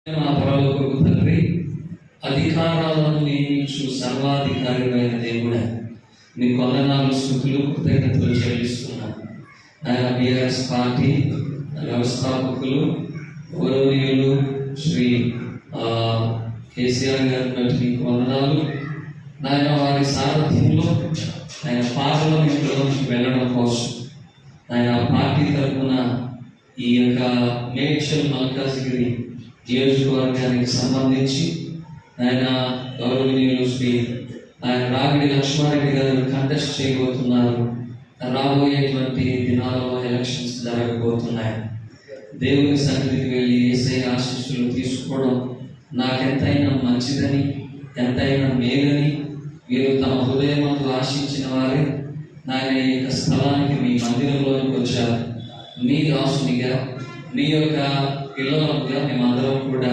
మా పరలోకపు తండ్రి, అధికారాలను నియమించు సర్వాధికారిమైన దేవుడా, నీ వందనాలు, స్తుతులు, కృతజ్ఞతలు చెల్లిస్తున్నాను. ఆయన బీఆర్ఎస్ పార్టీ వ్యవస్థాపకులు గౌరవనీయులు శ్రీ కేసీఆర్ గారి బట్టి నీకు వందనాలు. నాయన వారి సారథ్యంలో ఆయన పార్లమెంట్లోకి వెళ్ళడం కోసం ఆయన పార్టీ తరఫున ఈ యొక్క మేడ్చల్ మల్కాజ్గిరి నియోజకవర్గానికి సంబంధించి ఆయన గౌరవనీయులు శ్రీ ఆయన రాగిడి లక్ష్మారెడ్డి గారు కంటెస్ట్ చేయబోతున్నారు. రాబోయేటువంటి దినాలలో ఎలక్షన్స్ జరగబోతున్నాయి. దేవుని సన్నిధికి వెళ్ళి యేసయ్య ఆశీస్సులు తీసుకోవడం నాకెంతైనా మంచిదని, ఎంతైనా మేలని వీరు తమ హృదయమందు ఆశించిన వారే నాయన ఈ యొక్క స్థలానికి మీ మందిరంలోకి వచ్చారు. మీ దాసునిగా, మీ యొక్క పిల్లలుగా మేమందరం కూడా